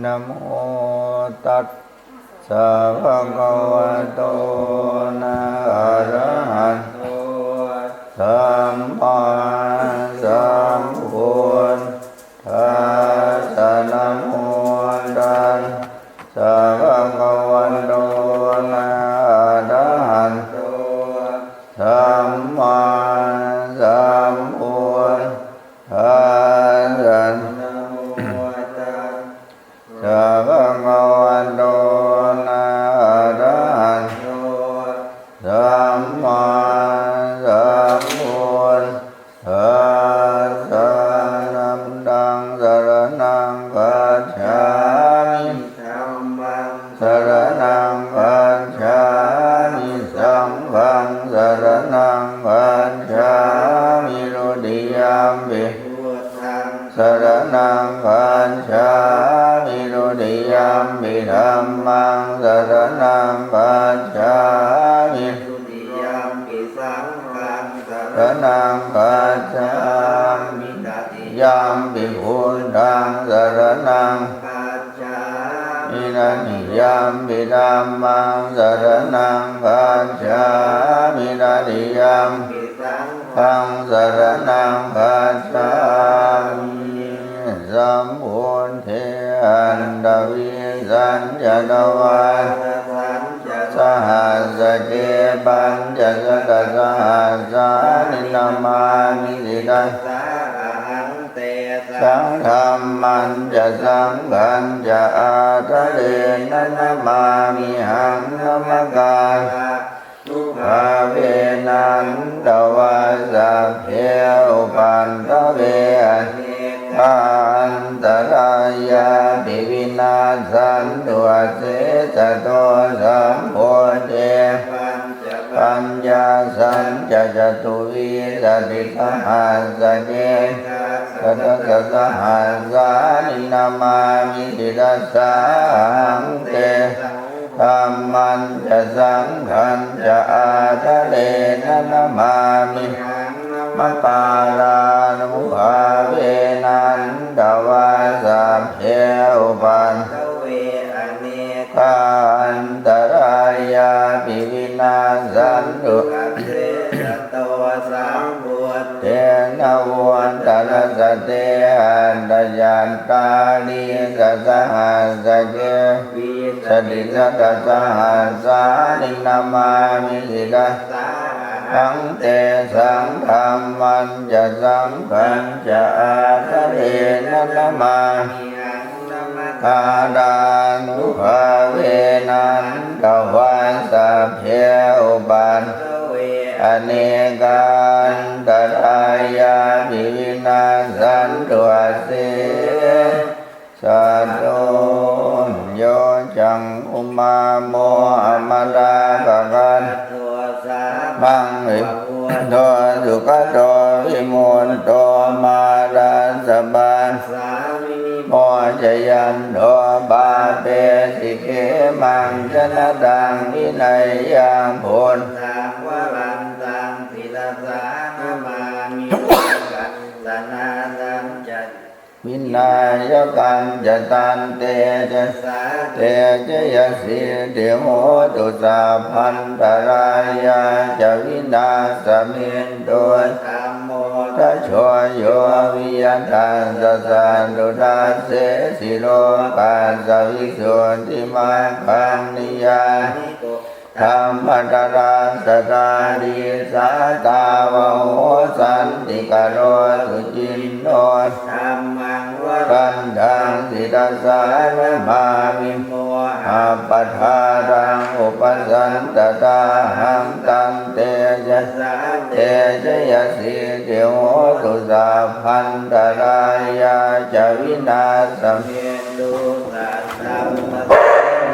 นะโมตัสสะภะคะวะโตนะอะระหะโตสัมมาสัมพุทธัสสะนะโมตัสสะภะคะวะโตนะอะระหะโตสัมมาสัมพุทธัสสะนะโมตัสสะภะคะวะโตนะอะระหะโตสัมมาสัมพุทธัสสะธัมมังสรณังคัจฉามิธัมมังสรณังคัจฉามิสังฆังสรณังคัจฉามิทุติยมปิพุทธังสรณังคัจฉามิทุติยมปิธัมมังสรณังคัจฉามิทุติยมปิสังฆังสรณังคัจฉามิตติยมปิพุทธังสรณังคัจฉามินันติยมปิธัมมังสรณังคัจฉามินันติยมปิสังฆังสรณังคัจฉามิสัมพุทเทอันตวิสัญญาตวันสหัสเกปัญจสตสหัสสานินามามิสิตัสสะสังฆัมมันจะสังฆันจะอาทะเลนะนะมามิหังนะมะกาทุภาเวนันตวาสัพเพอุปันตเวอันตรายาปิวินาสันตุเสสะโตสัมโพธิปัญญาสัญจตุวิสติสหัสเจสัตตสหัสสานินามามิติตัสสังเตธัมมันจะสังฆันจะอาทะเลนะนะมามิมะปาลานุภาเวนันตวาสัพเพอุปันตเวอเนกันตรายาปิวินาสันตุเสสะโตสัมพุทเทนะวันตระสะเตหันตยันตาลีสัสหัสเกวิสติสัตสหัสสานินามามิสิตัสสะสังเตสังฆัมมันจะสังฆันจะอาทะเลนะนะมาอาดานุภาเวนันตวาสัพเพอุปันอเนกันตรายาปิวินาสันตุเสสัตโตโยจังอุมาโมอมลาภกันมังอิโตสุขโตวิมุตโตมาราสบาโมจยันโตบาเปสิเกมังชนะดังวินัยยังพุทธังวรันตังปิตสานามามิกันสนาตังจัตวินัยกันจะตันเตจะเตจะยสิเดโหตุสาพันตรายาจะวินาสมินโดยธัมโมทัชโชโยวิยันตัสสะสันตุทัสเสสิโลกัสสวิสุทธิมังคังนิยาธรรมตราสตาริสาตาวะโหสันติกโรสุจินโนธัมมังวรันตังสิตัสสะนะมามิโมอัปปทารังอุปสันตตาหังตันเตจะเตจะยสิเทโหตุสาพันตรายาจะวินาสเมตุสัตตัมมะ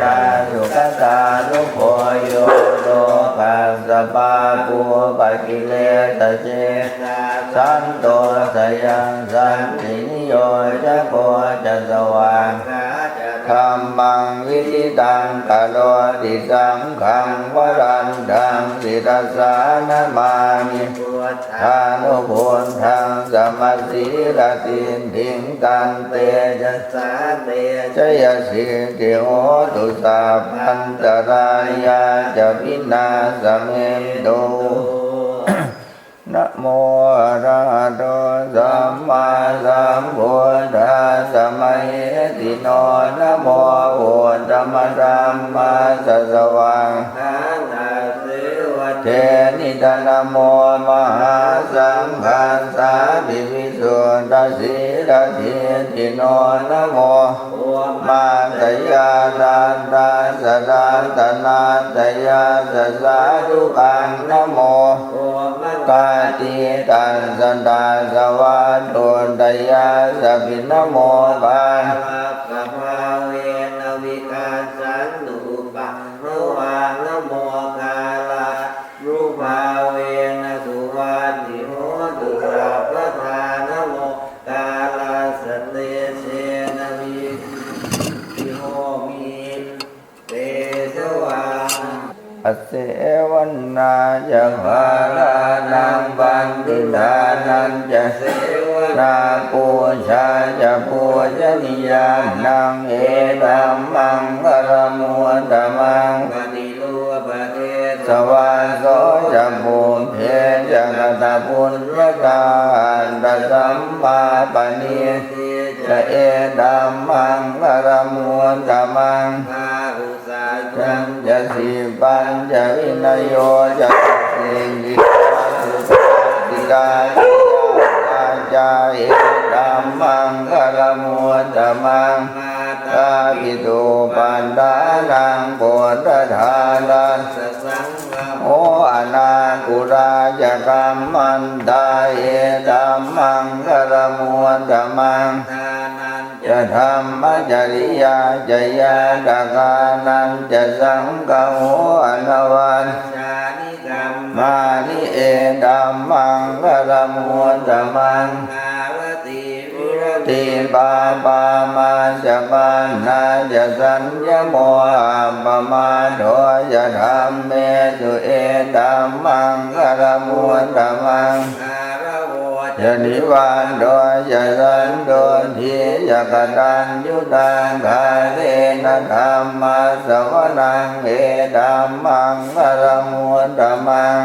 นาสุขตานุโภโยโลภัสสะปาปุปะกิเลสเจนะสันโตสยังสันตินิโยจะโกจะสว่างธัมมัง งวิธิตังกะโลติสังขังวรันตังสิทธัสสานามามิทานุพุทธังสมัสสีรตินทิงตันเตจัสสาเตชยสิทธิโหตุสัพพันตรายาจะวินาสเมตุนะโมอะระหะโตสัมมาสัมพุทธัสสะมะเหติโนนะโมพุทธมธัมมัสสะสวังเทนิตานะโมมหาสังฆัสสะภิวิสุทธัสสิรติติโนนะโมมาตยาตันตัสสะตันตนาตยาสัสสะทุกังนะโมกาติตันสันตาสวัสดุตยาสัพพินะโมกันเวนะวิกาสันตุปังโนวานะโมกาลารูปาเวนะสุวัสดิโหตุสัพพทานะโมกาลาสันเตเสนะวิทิโหมิเตสวาอเสวันนาจะภาลานังบันติดานันจะเสวนาปูชาจะปูชนียานังเอตัมมังกรมุตตมังปฏิโลปะเทสวาโสจะปูเพจะกตปุญญาตาตัสสัมมาปณิทิจะเอตัมมังกรมุตตมังจันจะสีปัญจะวินโยจะสิริติกาจาเอตัมมังกรมุตตมังกาปิตุปันดานังโพธทานัสโออนาคุราจะกัมมันตาเอตัมมังกรมุตตมังจะธรรมจริยาจะยาตกานันจะสังฆโหอนวันมานิเอตัมมังกรมุตตมังติปาปามาจะปานาจะสัญญโมปมาโดจะธรรมเมสุเอตัมมังกรมุตตมังจะนิวานโดยจะสันโดยทีจะกตัญญูตังคาเรนะธรรมะสวนังเอตัมมังกรมุตตมัง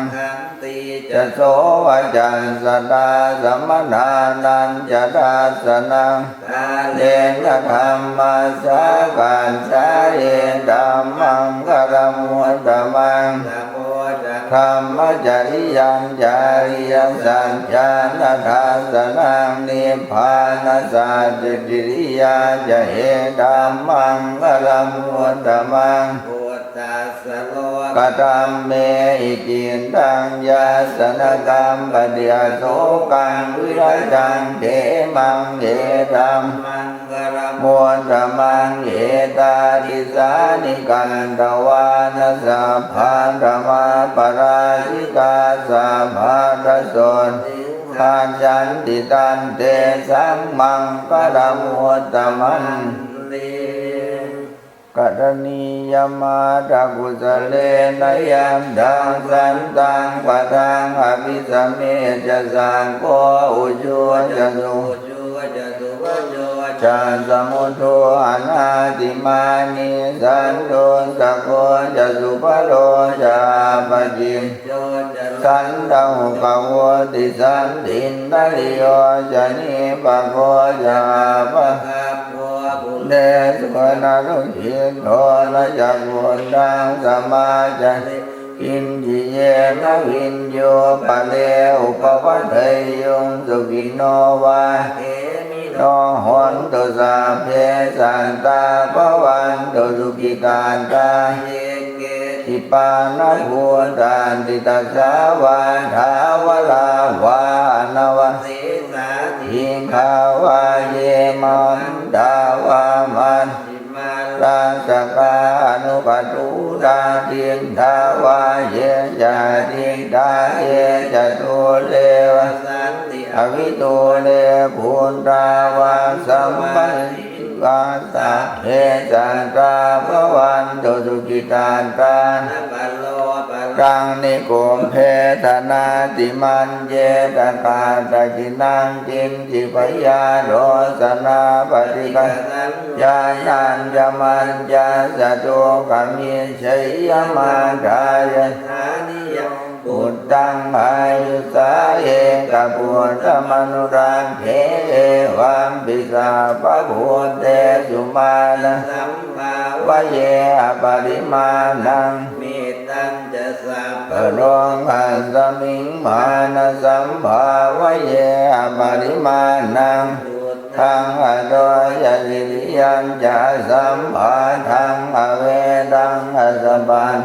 จะโสวจันสตาสมณานันจะทัสสนังกาเลนะธรรมะสากันสาเอตัมมังกรมุตตมังธรรมจริยัญจาริยสัญญาณทัสสนังนิพพานสัจจิริยาจะเหตัมมังกรมุตตมังกตัมเมอิจินตังยาสนกรรมปฏิยโสกังวิรัจังเทมังเอตัมมุตตมังเอตาทิสานิกันตวานัสสะภาธมาปราชิกาสัพพะทัสสนทานยันติตันเตสังมังกรมุตตมันกัตนิยมาตะกุสเลนยัมดังสันตังปะทังอภิสเมจะสังโฆอุจุจะสุจันสมุทุอนาติมานิสันโดสะโกจะสุภโลจะปะจิมสันตะหุกวติสันตินทะลิโยจะนิปะโกจะปะเดสุนารุหินโทนะจักขุดังสมาจันอินจิเยนะวินโยปะเลอุปวัฏเทยุงสุขิโนวาโนหนตุสาเพสันตาภวันตุสุขิการตาทิปานะภูตันติตัสสาวาทาวลาวานวะทิงขาวาเยมันดาวามันราสกานุปัตตุตาทินทาวาเยจะทินทาเยจะตุเลวะอวิตุเลภูตาวาสัมปัน วาสัพเพสัตตาภวันตุสุขิตาตังกังนิโกมเพธนาติมันเจตกาตะกินังจินจิปยาโรสนาปฏิกัญญาณัญจมันจาสะโตกามิชัยยมาทายะปุตตังอายุสาเอกปุตตมนุรังเขวัมปิสาปะพุทเตสุมาณะวะเยอปริมาณังมิตังจะสัพพะโลกัสสมิงมานะสัมภาวะเยอปริมาณังทังอโดยสิริยัญจะสัมภาทังอเวดังอสบัน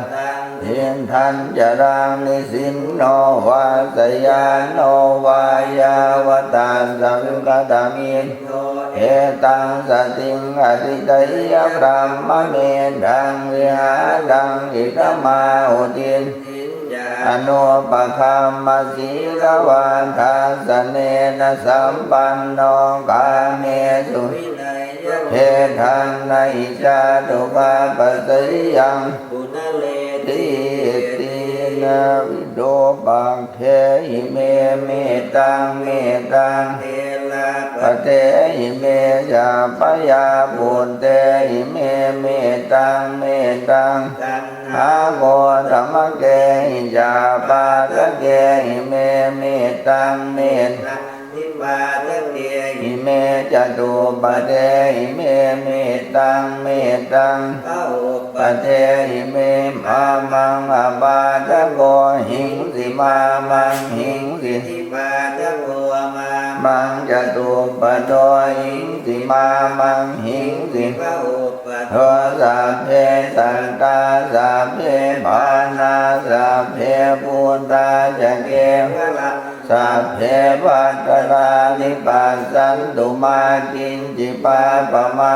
เทียนทันจะรังนิสินโนวาสยานโนวายาวตาสังกตามินเอตังสติงอติตยพระมเมดังวิหาดังอิตมาหุตินอนุปคัมมสีลวันทัสเนนะสัมปันโนกาเมสุเทธังนัยจาตุปาปัสสิยังติตินาวิโดปังเทหิเมเมตังเมตังปะเตหิเมจาปยาปุตเตหิเมเมตังเมตังอาโกธรรมเกหิจาปาตะเกหิเมเมตังเมตังหิเมจตุปะเทหิเมเมตังเมตังปะเทหิเมมามังอาบาทะโกหิงสิมามังหิงสิมังจตุปะโตหิงสิมามังหิงสิโทสัพเพสัตตาสัพเพมานาสัพเพปุตตาจะเกสัพเพปัตตานิปัสสันตุมากินจิปาปะมา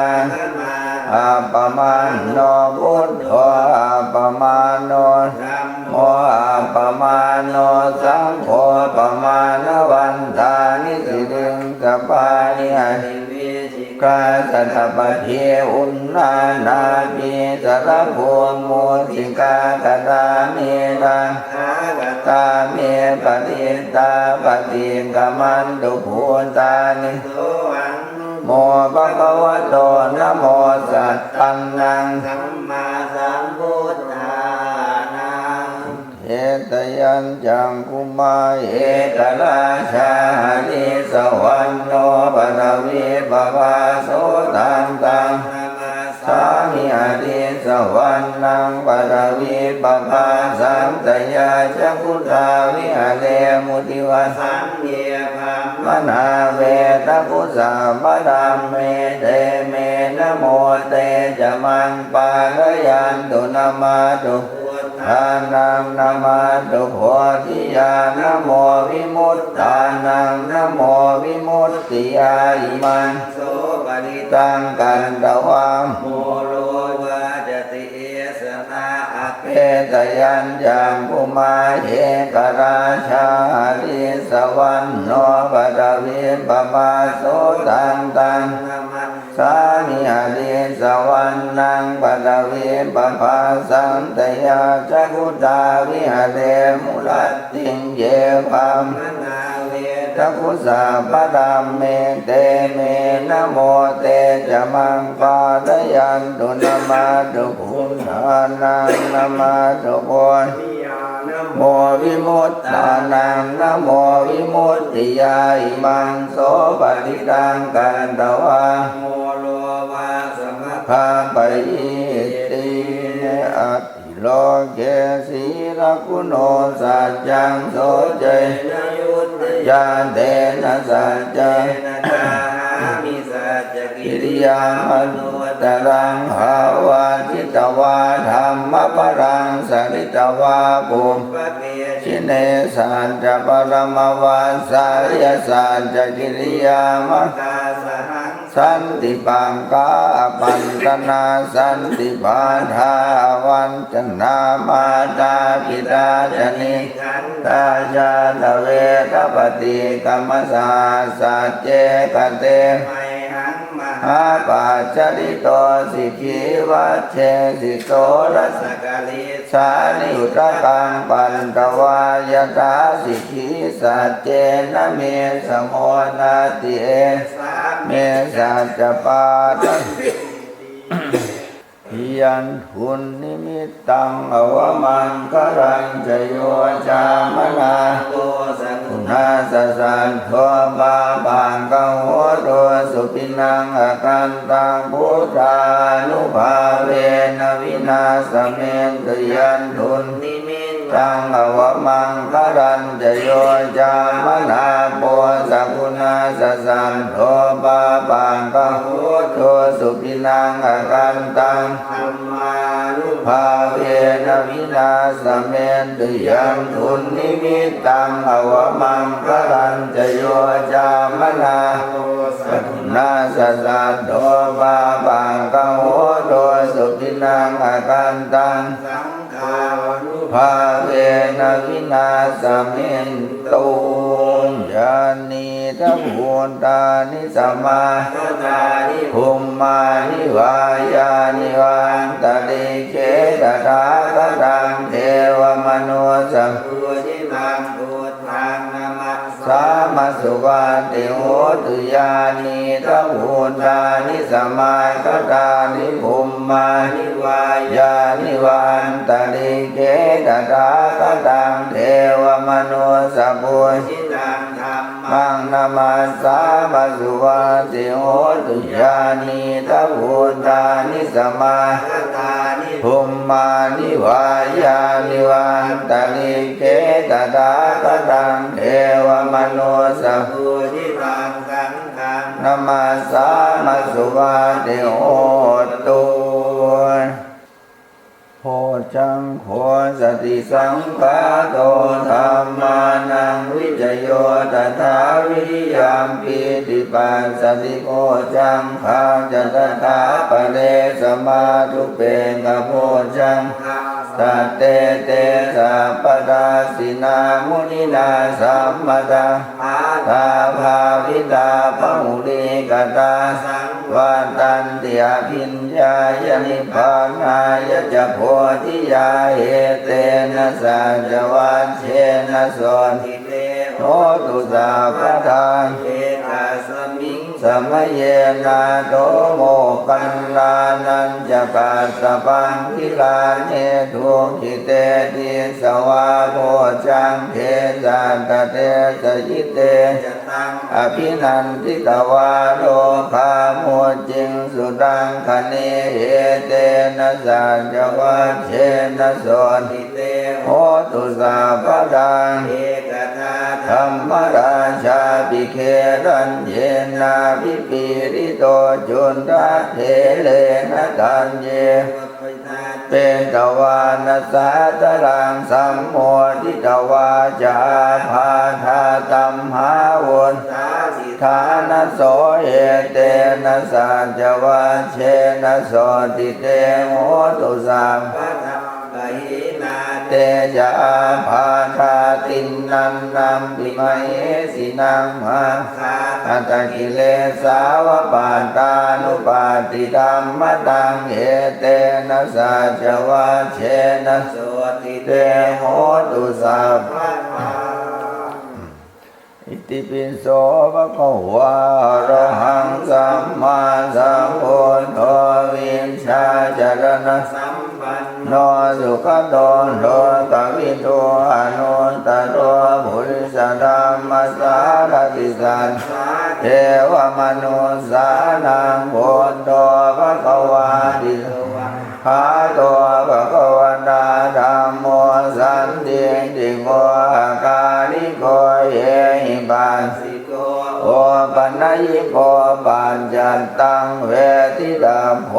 อัปปมาโนพุทโธอัปปมาโนโมอัปปมาโนสังโฆปมาณวันทานิสิริงสปานิหันกาสัตปะเทอุณนานาปิสารภูมุสิกาตตาเมตังตาเมปฏิตาปฏิกามันตุภูตานิโมภะคะวะโตนะโมสัตตังนังสัมมาสัมพุทธานังเอตยัญจังกุมาเอกราชาลิสวรรณโนปทวีปภาโสตังตังสามิอดิสวรรณังปทวีปภาสัมตยาจักขุทาวิหเลมุติวาสังเยภัมมนาเวตกุสาปดัมเมเตเมนะโมเตจะมังปาลยันตุนามาตุทานังนามาตุโพธิญาณนะโมวิมุตตานังนะโมวิมุตติยาอิมันโสปนิตังกันตวามโมโลวาจติเอสนาอเปตยัญจังกุมาเอกราชาลิสวรรณโนปทวีปภาโสตังตังสามิอดิสวรรณังปทวีปภาสัมตยาจักขุทาวิหเลมุลัตติงเยภัมมนาเวตกุสาปดัมเมเตเมนะโมเตจะมังปาลยันตุนามาตุพุทธานังนามาตุโพธิโมวิมุตตานังนะโมวิมุตติยาอิมังโสปฏิตังกันตวาโมโลวาสมภาปยิติเนอัตถิโลเกสีรกุโนสัจจังโสเจนะยุตยานเตนะสัจจังมิสัจกิริยามนุตรังหาวาทิตวาธรรมปรังสริตวาปุมชิเนสัจจปรมวาสายสัจจกิริยามะสันติปังกาปันตนาสันติปาทาวันจนามาตาปิตาจนิตาญาตเวทปฏิกรรมสาสัจเจกเตมหังมห อาปาจาริโตสิกิวัชเชสิโตรัสกาลิสานิอุตกังปันตวายตาสิกิสัจเจนะเมสโมนาติเอเมสัจจปาตยันทุนนิมิตตังอวมังครังจโยจามนาโกสักุณาสสันโทบาบังกังโหโตสุปินังอกันตังพุทธานุภาเวนะวินาสเมนตยันทุนนิมิตตังอวมังครังจโยจามนาโกสักุณาสสันโทบาบังกังโหโตสุปินังอกันตังธรรมานุภาเวนะวินาสเมนตุยังทุนนิมิตตังอวมังครังจโยจามนาสัตุนาสัสสันโทบาบังกังโหโตสุปินังอกันตังสังฆานุภาเวนะวินาสเมนตุญาณิทัพพุทธานิสัมมาภูมมานิวายานิวันตติเขตถาคตังเทวมนุสัพพุทิตังพุทธังนามัสสามัสสุวัติโหตุญาณิทัพพุทธานิสัมมาคตานิภูมมานิวายานิวันตติเขตถาคตังเทวมนุสัพพุทิตังธัมมังนามัสสามัสสุวัติโหตุญาณิทัพพุทธานิสัมมาคตานิภูมมานิวายานิวันตติเขตถาคตังเทวมนุสัพพุทิตังสังฆังนามัสสามัสสุวัติโหตุโพจังโพสติสังฆาโตธัมมานังวิจโยตถาวิริยามปิติปัสสติโพจังภาจัตถาปะเรสมาทุเปกะโพจังสัตเตเตสัพพทาสินามุนินาสัมมตาตาภาวิตาภมุริกตาวันตันติอภิญญายนิพพานายจะโพธิยาเหเตนะสัจวัชเชนะโสติเตโหตุสาพทานเอกาสมิงสมเยนะโตโมกันลานันจะปัสสปังคิลาเนทุกิเตติสวาโพจังเทสันตเตสยิเตอภินันติตวาโลภาโมจิงสุดังคเนเหเตนะสัจวัชเชนะโสติเตโหตุสาพดังเอกทาธรรมราชาภิเครัญเยนาภิปิริโตจุนทเทเลนะตัญเยเป็นตวานัสสะตรังสัมโมทิตวาจาภาธาตัมหาวุนฐานโสเอเตนะสัจวัชเชนะโสติเตโหตุสัมเตจาภาธาตินนันนัมปิมะเอสินังมาอัตตกิเลสาวปาตานุปาติธัมมตังเอเตนะสัจวัชเชนะโสติเตโหตุสัพพะอิติปิโสภะคะวะอะระหังสัมมาสัมพุทโธวิชชาจารณะสัมปันโนสุขโตโลกวิทูอนุตตโรปุริสธรรมสารติสันเทวมนุสสานังพุทโธภะคะวะติภะโตภะคะวะตาธัมโมสันติติโกอาการิโกเยหิปัสสิโกโอปัญญิโกปัญจตังเวทิตาโพ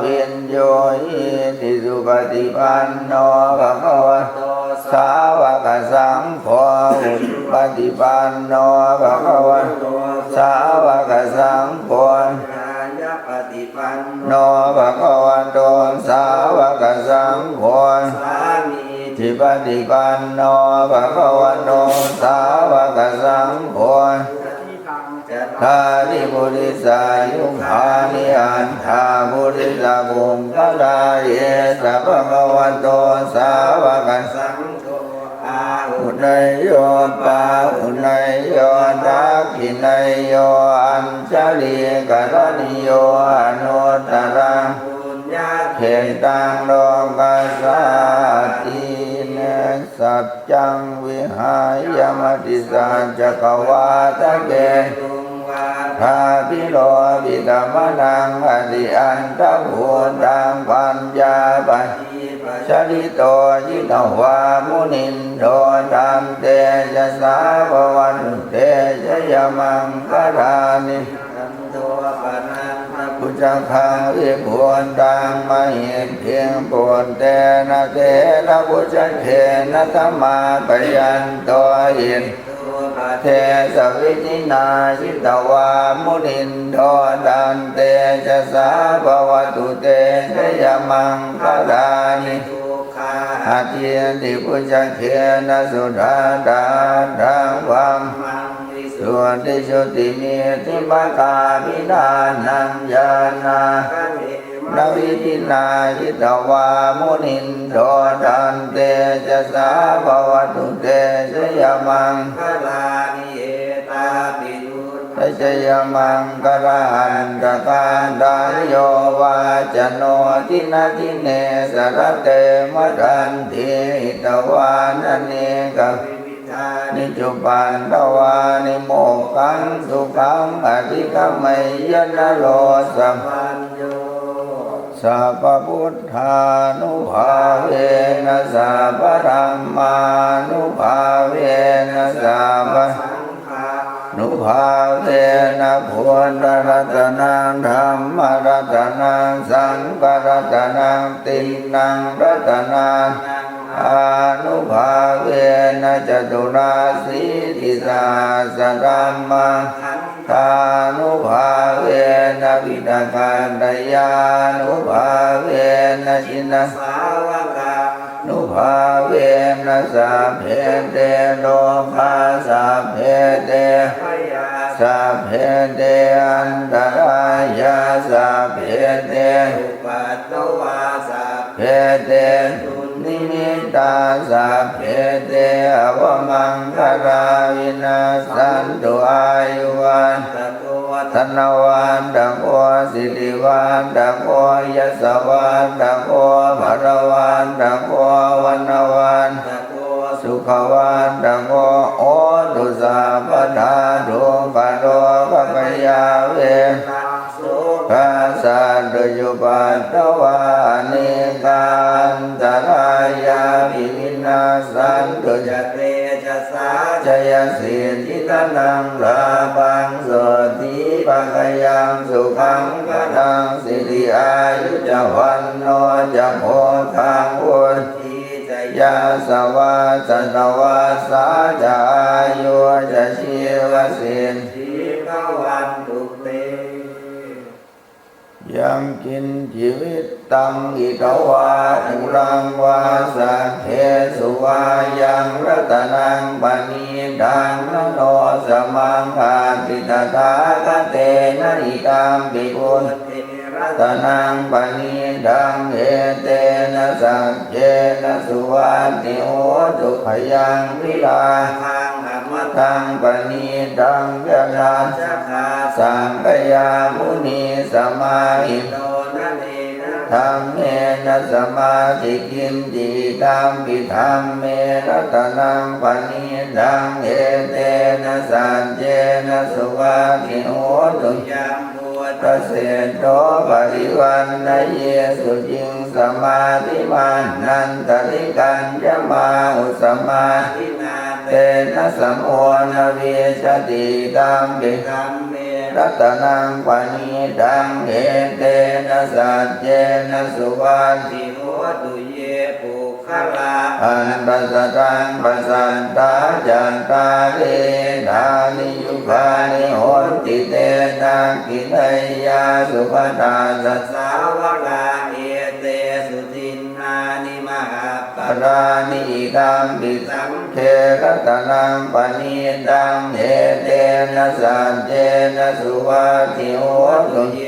วินโยหิติสุปฏิปันโนภะคะวะโตสาวกสังโฆอุปฏิปันโนภะคะวะโตสาวกสังโฆปฏิปันโนภะคะวะโตสาวกสังโฆสามีทิปฏิปันโนภะคะวะโตสาวกสังโฆทานิปุริสายุค หานิอันธาบุริสบุงกลาเยสัพพะวันโตสาวกสังโฆอุไนโยปาอุไนโยทักขิไนโยอัญชลีกรณิโยอนุตตรังเขตังโลกัสสาติเนสัจจังวิหายมติสัจจกวาตะเกทาพิโลวิธรรมนังอธิอันตภูตังปัญญาปัญชลิโตยิตวามุนินโดตันเตจะสาววันเตจะยมังคารานิพุทธคังวิบูรตังมหิตเพียงปวนเตนะเตนะพุทธเทนะธรรมาปยันตัวอินเทสวิจินาจิตวามุนินโดตันเตจะสาภวตุเตจะยมังคารานิอาเทียนติพุทธเทนะสุดาดาดังวังส่วนที่ชุติมีทิมกาพินานังญาณานาวิจินาจิตวามุนินโดตันเตจะสาภวตุเตจะยมังคลานิเอตาปิตุจะยมังคลาหันตการดายโยวาจโนทินาทิเนสรเตมรันติตวานเนกนิจุปันตวานิโมกังสุขังอธิกมยนโลสัมปัญโยสัพพุทธานุภาเวนะสัพพธัมมานุภาเวนะสัพพสังฆานุภาเวนะพุทธรัตนังธัมมรัตนังสังฆรัตนังตินังรัตนังอานุภาเวนะจตุราสีติสาสกัมมังทานุภาเวนะวิตาการดยานุภาเวนะชินะสาวกานุภาเวนะสัพเพเตโลภาสัพเพเตสัพเพเตอันตรายาสัพเพเตอุปัตตวาสัพเพเตนิมิตาสัพเพเตอวมังคาราวินาสันตุอายุวันธนวันดังโอสิริวันดังโอยศวันดังโอภรวันดังโอวันวันสุขวันดังโอตุสาปทาดุปโรภะกยาเวภาสันตุยุปัตตวานิกันตรายาภิวินาสันตุจเตจะสาจยสิทธิตนังลาภังโสติปังยังสุขังกตังสิริอายุจวันโนจะโพธังวุฒิยาสวาสนวาสาจายุจะชีวสิทธิภวันตุเตยังกินชีวิตตังอิทวาอุรังวาสังเทสุวายังรัตนังปณีดังนโนสมังอาติตถาคเตนะอิตัมปิปุตรัตนังปณีดังเอเตนะสัจเจนะสุวัตติโหตุขยังวิลาทังอมตังปณีดังยะนาสังฆยามุนีสมาหิโตนะเนนะธรรมเมนะสมาธิกินจิตัมปิธรรมเมรัตนังปณีดังเอเตนะสัจเจนะสุวัตติโหตุยังตเสโตปริวันนเยสุจิงสมาธิมานันตริกันจะมาอุสมาธินาเตนะสัมโอนเวชติตัมปิธัมเมรัตนังปณีดังเอเตนะสัจเจนะสุวัตติโหตุเยปุคลาอันปัสสตังปัสสันตาจันตาเลธานิยุคานิโหติเตนะกินยาสุภตาสัสสาวกาเอเตสุทินนานิมหาปรานิตัมปิสังเขรัตนังปณีดังเอเตนะสัจเจนะสุวัตติโหตุเย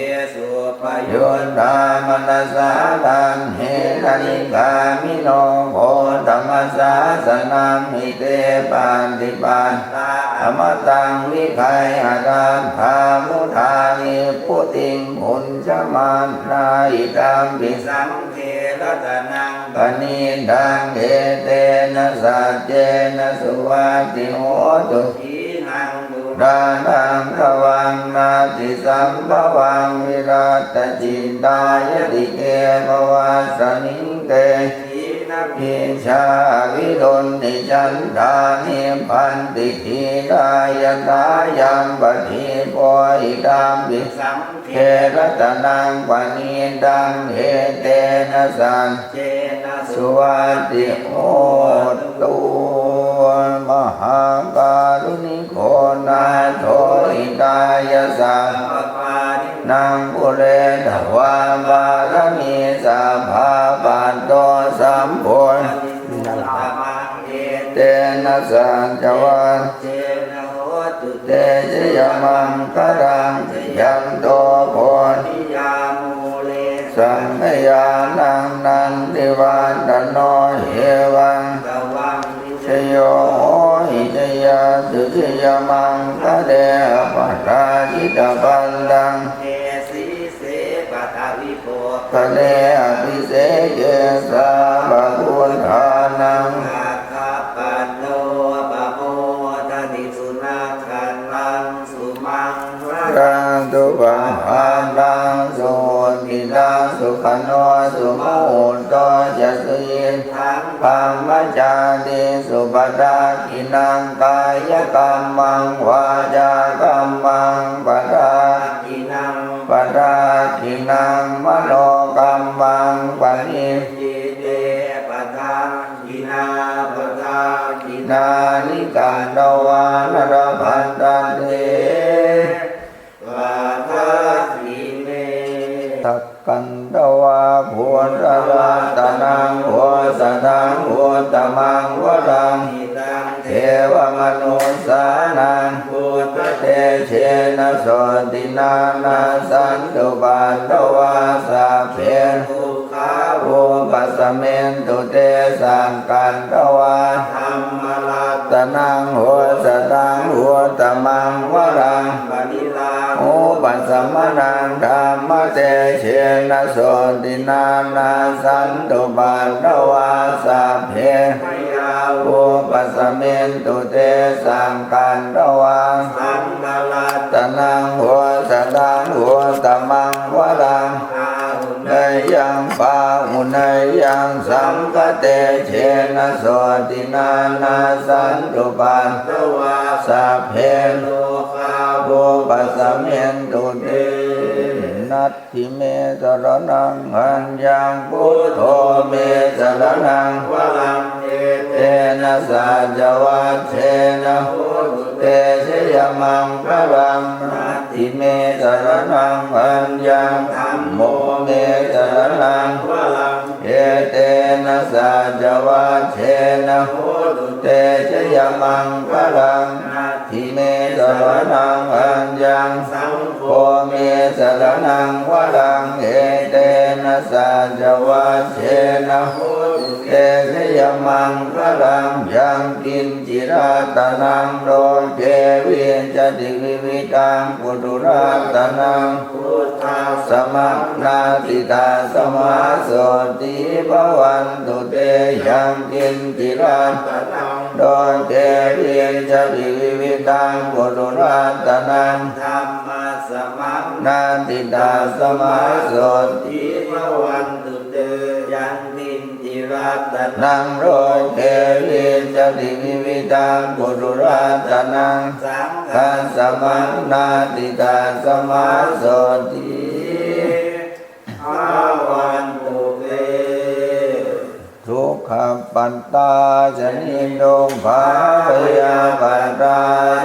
โยธามนัสสาตันเหตันิกามิโนโภธรรมสาสนามิเตปันติปันธรรมตังวิไคอาจารธามุทานิพุติงพุญจมันนาอิตัมปิสังเขรตนังปณิดังเอเตนะสัจเจนะสุวัติโหตุขีนังดุรานังขวังนาติสัมภวังวิรัตจินตายติเกภวัสนิเกพิชาวิรุณนิจันทานิพันติทีรายตายังปฏิปโอิตามปิสังเขรตนังปณิดังเอเตนะสัจเจนะสุวัติโหตุมหาการุณิโกนาโถอิตายสัพพะนังปุเรทวาบารมีสัพพะปัตโตสัมโพธิเตนะสัจวันเตชยมังคลังยันโตโพธิสังฆยานังนันติวันตโนเหวังชโยหิจยาตุชยมังคะเดปัตตาจิตปันดังคะเดอภิเสเกสาบะพุทธานังปันโนปะโมทติสุนาคันลังสุมังรังตุปังปันดังสุติดังสุขโนสุโมโตจะสุยินทังปัมมจาติสุปดากินังกายกรรมังวาจากรรมังปดากินังปดากินังมโนกรรมังปณิจิเตปดากินาปดากินานิกันตวานรพันตันเตวาทาสีเมตักกันตวาภูตรัตนังโหสตังโหตมังวรังเทวมนุสานังพุทธเตเชนะโสตินานาสันตุปันตวาสัพเพทุกขาภูปัสสเมนตุเตสังกันตวาธรรมลัตนังโหสตังโหตมังวรังปณิลาโอปัสสมนังธรรมเตเชนะโสตินานาสันตุปันตวาสัพเพโอปัสสเมนตุเตสังกันตวาสังฆลัตนังโหสตังโหตมังวรังเนยังปาหุเนยังสังฆเตเชนะโสตินานาสันตุปันตวาสัพเพโลกาโภปัสสเมนตุเตนัตถิเมสรนังหันยังพุทโธเมสรนังวรังเตนะสัจวัตเทนะโหตุเตชยมังคลังนัตถิเมสรนังหันยังธัมโมเมสรนังวรังเตนะสัจวัตเทนะโหตุเตชยมังคลังนัตถิเมสรนังหันยังสังโฆเมสรนังวรังเตนะสัจวัตเทนะโหตุเตชยมังคลังยังกินจิราตนังโดเกวินจติวิวิตังปุถุรัตนังพุทธาสมัคนาติตาสมาโสติภวันตุเตยังกินจิราตนังโดเกวินจติวิวิตังปุถุรัตนังธรรมสมัคนาติตาสมาโสติภวันตุเตยังกินจิราตนังโดเกวินจติวิวิตังปุถุรัตนังสังฆสมัคนาติตาสมาโสติภวันตุเตทุกขปัตตาจนิโนภาพยาปัตตา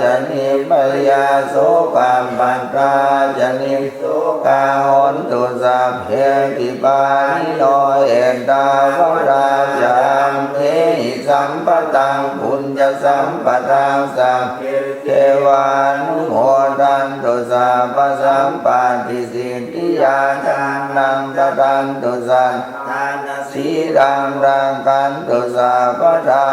จนิปยาโสกาปัตตาจนิโสกาหนตุสัพเพติปานิโนเอตาวราจามเมหิสัมปตังปุญญสัมปตังสัพเพเทวานุโมทันตุสัพพสัมปติสิทธิยาธา ตันตุสัตสีรังรังกันตุสัพพทา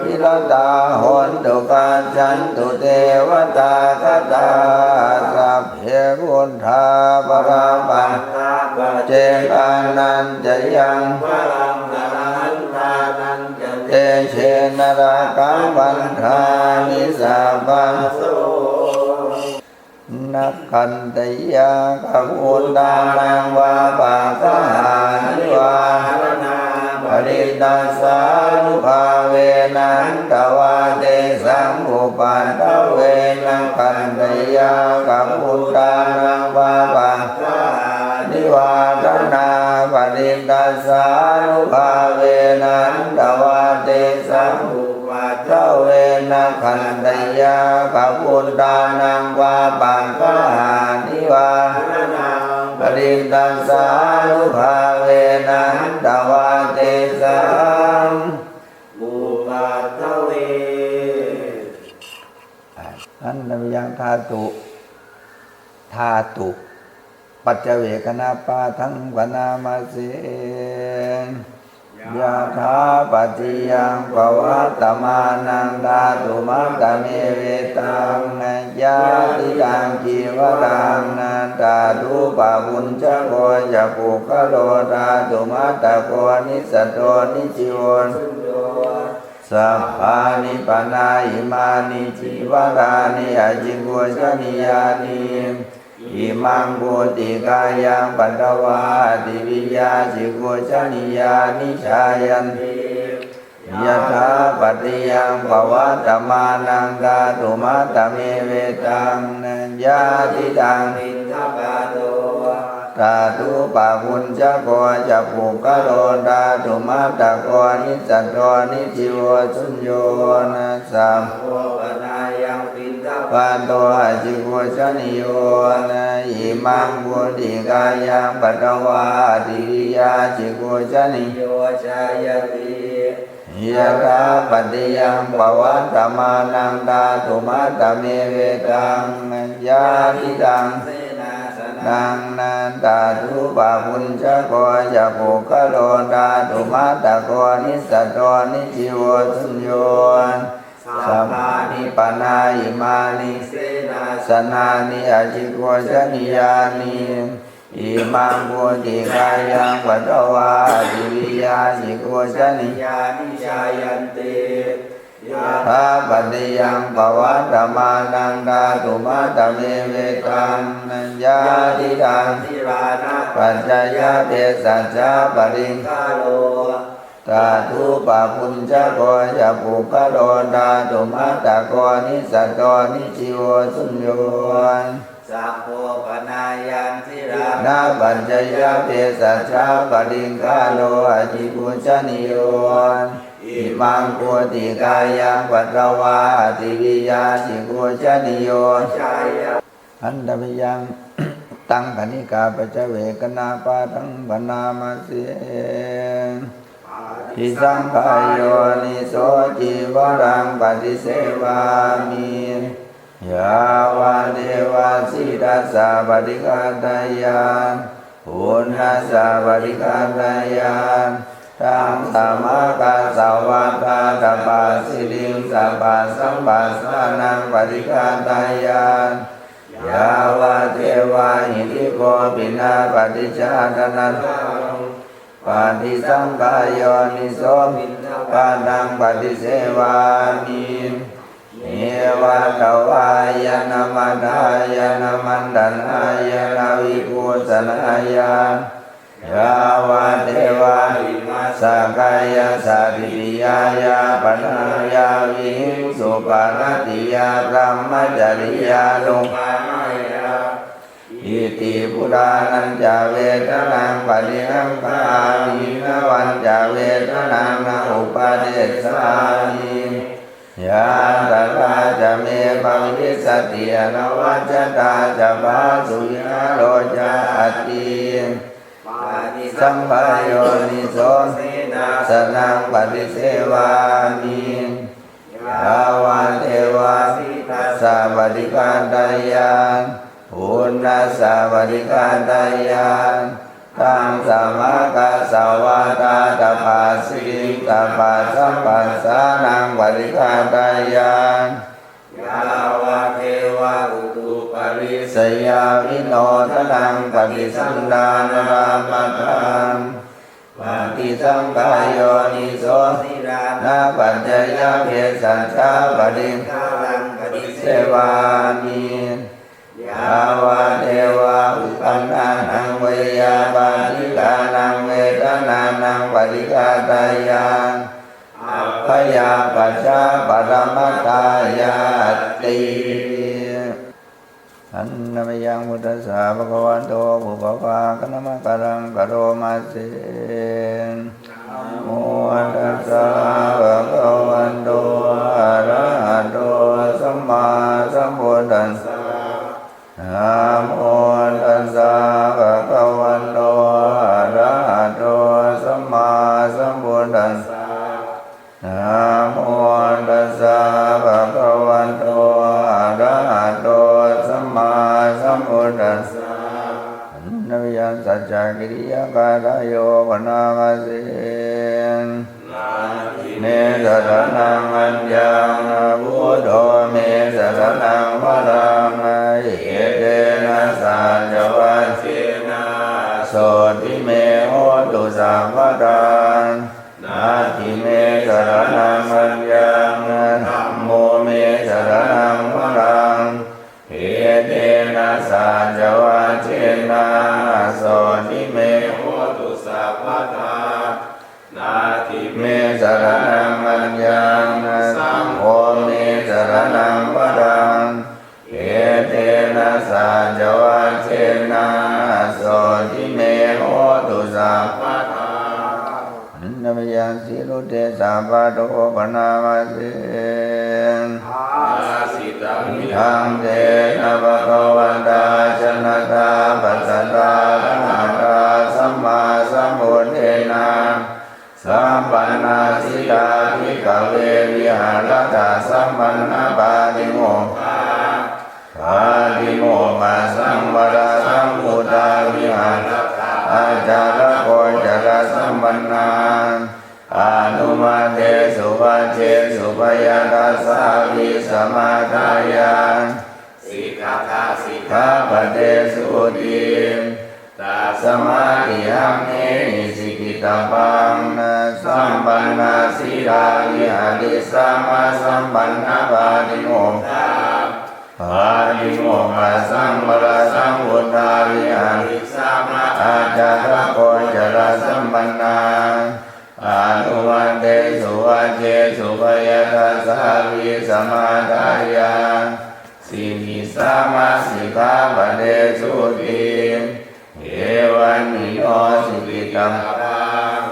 วิรตาโหนตุกัจจันตุเทวตาคตาสัพเพพุทธาปราปัสเจกานันจะยังเตเชนราคังวันทานิสัพพะนักขันตยากับุตตานังวาปะกะหานิวาปริตตัสสานุภาเวนันตวาเตสังอุปัฏฐเวนักขันตยากับุตตานังวาปะกะหานิวาทนาปริตตัสสานุภาเวนันตวาเตสังอุปัฏฐเวนักขันตยากับุตตานังวาปะกะหานิวาปริตตัสสานุภาเวนันตวาเตสังอุปัฏฐเวอันนยังธาตุปัจเจเวคณาปาทังวนามาเสยะถาปัจจิยังปวัตตมานังธาตุมัตตเมเวตังยะติตังจีวรังนันตาตุปะปุญจโกจะปุคโลธาตุมัตตโกนิสัตโตนิจิโวนสัพพานิปนาอิมานิจิวรานิอาจิโกชนิยานิอิมังปุติกายังปัตตวาติวิยาจิโกชนิยานิชายันติยะถาปัตติยังปวัตตมานังธาตุมัตตเมเวตังยะติตังนิทปาโตธาตุปะปุญจโกจะปุคโลธาตุมัตตโกนิสัตโตนิจิโวสุญโยนะสัมโภปนายังปินทปันโตอาจิโกชนิโยนะอิมังปุติกายังปัตตวาติวิยาจิโกชนิโยชายติยะถาปัตติยังปวัตตมานังธาตุมัตตเมเวตังยะติตังนังนันตาตุปะปุญจโกจะปุคโลธาตุมัตตโกนิสัตโตนิจิโวสุญโยสัมมานิปนาอิมานิเสนาสนานิอาจิโกชนิยานิอิมังปุติกายังปัตตวาติวิยาจิโกชนิยานิชายันติยะถาปัตติยังปวัตตมานังธาตุมัตตเมเวตังยะติตังปัจจยเปสัจจะปริงคาโลธาตุปะปุญจโกจะปุคโลธาตุมัตตโกนิสัตโตนิจิโวสุญโยสัพโพปนายังทิรานาปัจจยเปสัจจะปริงคาโลอาจิปุชนิโยอิมังปุติกายังปัตตวาติวิยาจิโกชนิโยอันตมยังตังคณิกาปัจเจเวคณาปาทังวนามาเสทิสังขายโยนิโสจิวรังปฏิเสวามิยาวาเทวาสิทัสสะปฏิฆาตายานปุณัสสะปฏิฆาตายานตังสามกาสวัตตาตปาสิลิงสัพพะสัมปัสสานังปฏิฆาตายานยาวาเทวาหิริโกปินาปฏิชาตนันปฏิสังขายโยนิโสปานังปฏิเสวามิเนวะตวายนมัตายนมันดันายนาวิปุสนายายาวาเทวาสักกายสัตติยายาปัญญาวิสุปาณติยาพรหมจริยานุปามายาอิติปุรานัญจเวทนังปฏิหังคามินวันจเวทนังนาอุปาเดสานิยาตถาจะเมปังวิสติอนวัจตาจะบาสุยาโลจาติสัมภาโยนิโสสนังปฏิเสวามิยาวาเทวาสัพปฏิฆาตายานปุ ปุณณสปฏิฆาตายานตังสมะกะสวะตาตปาสิตปาสัมปัสสานังปฏิฆาตายานยาวะเทวะอุตุปริสยาวิโนทนังปฏิสันดานรามตังปฏิสังขายโยนิโสติรานาปัจจยเพสัชฌาปฏิฆาลังปฏิเสวานิยาวะเทวะอุปันนานังเวยาปาติกานังเวทนานังปฏิฆาตายานอัพพยาปัจจาปรมัตถายาติอันนามยังพุทธัสสะภะคะวะโตปุพพะคะนะมะกะรังกะโรมาเสนะโมตัสสะภะคะวะโตอะระหะโตสัมมาสัมพุทธัสสะนะโมตัสสะภะคะวะโตอะระหะโตสัมมาสัมพุทธัสสะนะโมตัสสะภะคะวะโตอะระหะโตสัมมาสัมพุทธัสสะนวิยันสัจจกิริยาการโยปนามาเสเนสรนังอัญญังพุทโธเมสรนังวรังเอเตนะสัจวัชเชนะโสติเมโหตุสัมปทานนาทิเมสรนังอัญญังธัมโมเมสรนังวรังเอเตนะสัจวัชเชนะโสติเมโหตุสัพพทานาทิเมสรนังอัญญังสังโฆเมสรนังวรังเอเตนะสัจวัชเชนะโสติเมโหตุสัพพทานามยังสิรุเตสัพพะโตปนามาเสสิตังมิทังเตนะภะคะวันตาชนะตาปัสสตาธรรมตาสัมมาสัมพุทเทนะสัมปันนาสิตาภิกขเววิหารตาสัมปันนาปาติโมกขาปาติโมกขาสัมปะสัมพุทธาวิหารอาจารโกจารสัมปันนาอนุมาเตสุภาเชสุภยาตาสาวิสมาทายานสิกขาทาสิกขาปเตสุติตัสมาธิหังเนสิกิตาปังนะสัมปันนาสีลาวิหาริสัมมาสัมปันนาปาติโมกขาปาติโมกขาสัมปะสัมพุทธาวิหาริสัมมาอาจารโกจารสัมปันนาอนุวันเตสุวัจเจสุภยทัสสาวิสมาทายาสิกิสามาสิกขาปเตสุติเอวันนิโนสิกิตังปัง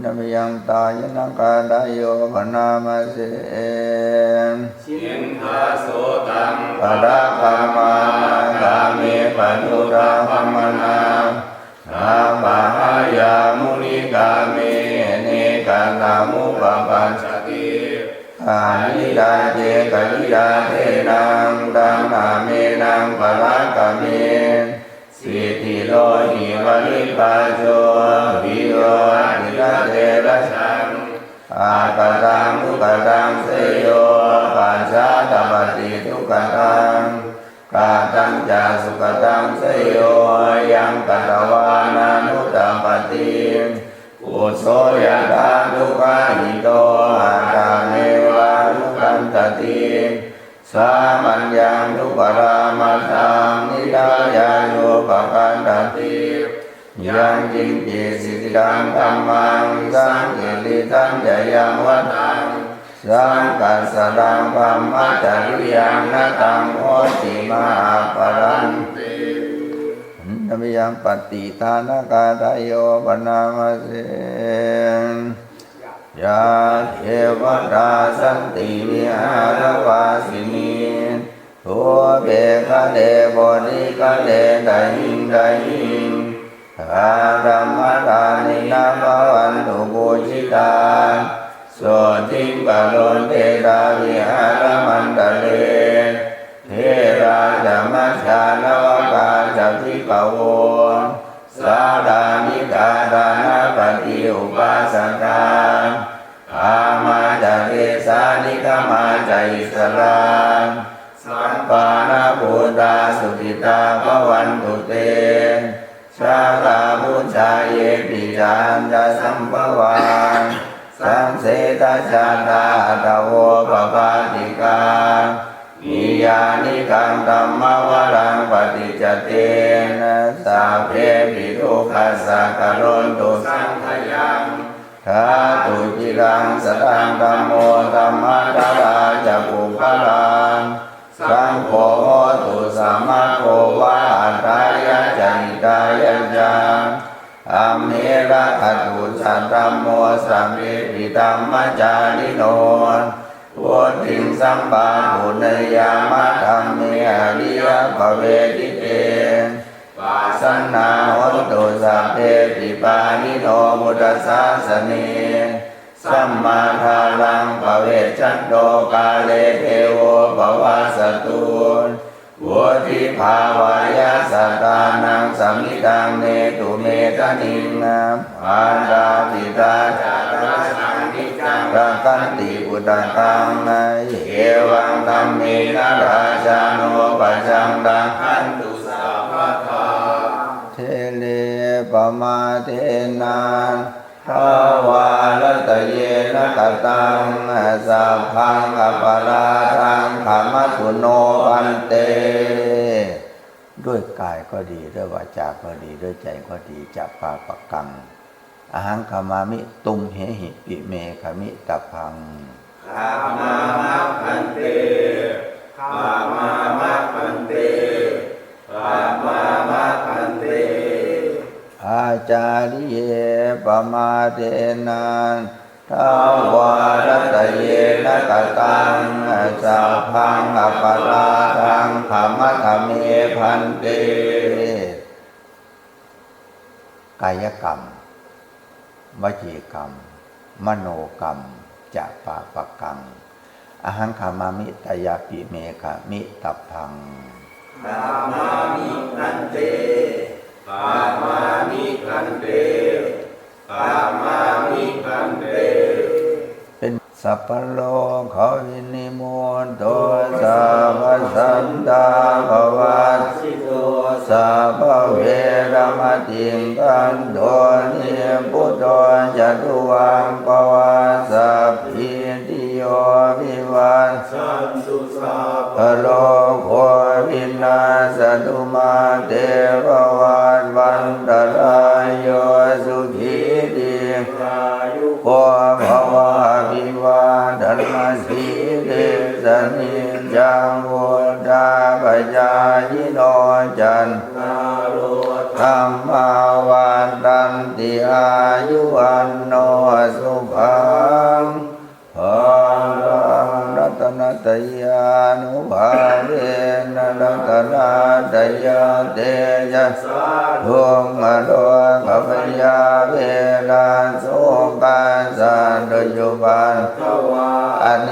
นามยังตายนังกาดโยปนามาเสชินทาโสตังปะระกามากาเมปัญญุราภมนานาปะหายามุนิกาเมเนกันตามุปปัญชติอานิดาเจกัลิดาเทนังตังนาเมนังปะระกาเมสิทธิโลหิวลิปาโจวิโยนิระเทระชังอากตังทุกตังเสโยปัญจตปฏิทุกตังกาตังจาสุกตังเสโยยังกัตวานานุตตปฏิกุโสยถาทุกขาหิโตอาตาเมวะทุกันตติสามัญญังทุกขรามัสสังนิดายานุปกันตติยังจิงจิสิทธังธัมมังสังเกติตังจยังวัฏังสังกัสสะดังธัมมัจจริยังนะตังโหติมาปรันตินามยังปฏิทานกาทโยปนามาเสยาเทวตาสันติวิหารวาสินีทัวเบคะเดโบดิคะเดไดหิงไดหิงอารัมมทานินาภวันตุบูชิตาโสติปะโลนเทราวิหารมันตะเลเทราจมัชฌานว ปโวสาดานิกาดานาปฏิอุปาสกาอามาจาเกสานิกามาจาอิสลาสัมปานาภูตาสุขิตาภวันตุเตชาลาพุชาเยปิจานจะสัมภวันสังเสตชาตาตะโวปปาติกานิยานิกังธัมมวรังปฏิจจเตนะสัพเพปิทุกขัสสะกะโรนตุสังขยังทาตุจิรังสตังธัมโมธัมมัตตาจะปุพลังสังโฆโหตุสัมมาโควะอัตตายะจานิตายะจังอัมเหระอัตุสัตธัมโมสัมเมปิตัมมัจจาริโนพุทธิงสัมปาปุเนยามะธัมเมอริยภเวทิเตปัสสนาโหตุสัพเพปิปานิโนพุทธศาสเนสัมมาทารังภเวชันโตกาเลเทโวภวาสตุวุฒิภาวายาสัตตานังสัมมิตังเนตุเมตนิงอาดาปิตาจาราสังนิจังรักันติปุตตังเอวังธัมเมนะราชาโนปัจจังดังขันตุสัพพะทาเทเลปมาเทนังทาวาลตเยนะกตังสัพพังอปาราทังขมัสสุโนพันเตด้วยกายก็ดีด้วยวาจาก็ดีด้วยใจก็ดีจัปปาปะกังอหังคามามิตุมเหหิปิเมขมิตพังขามามะพันเตขามามะพันเตขามามะพันเตอาจาริเยปมาเทนังทาวารัตเยนะกตังสัพพังอปาราทังขมัทเมพันเตกายกรรมวจีกรรมมโนกรรมจะปาปะกังอหังคามามิตยาปิเมขมิตัพพังคามามิพันเตคามามิพันเตคามามิพันเตเป็นสัพพโลกขวินิโมโตสัพพสันตาภวัตสิโตสัพพเวรมติงกันโดนิพุทโธจตุวังปวาสัพพิติโยวิวัสสันตุสัพพโลกโควินาศตุมาเตภวัตวันตรายโยสุขีติอายุโกภวะวิวาธนาสีเดสนิจังวุฒาปัจจายโนจันทโรธรรมาวันตันติอายุวันโนสุขังภลังรัตนตยานุภาเวนะรัตนาตยาเตจะดวงอโลกปยาเวลาโสกาสันโดยยุบันอเน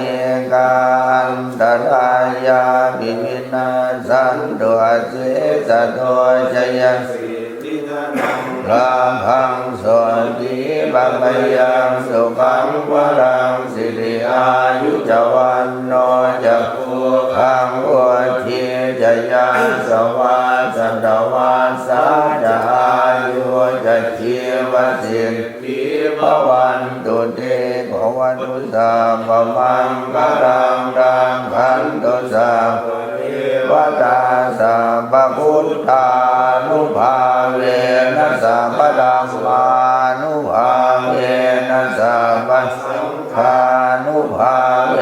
กาอันตรายาปิวินาสันโดยเสสะโดยจยันลาภังสนติบัมยังสุขังวรังสิริอายุจวันโนจะภูขังอุทิจะยังสวัสดวาสาจะอายุจะชีวสิทธิภวันตุเตภวันตุสัพพมังคลังรังขันตุสัพพวตาสัพพพุทธานุภาเวนะสัพพธัมมานุภาเวนะสัพพสังฆานุภาเว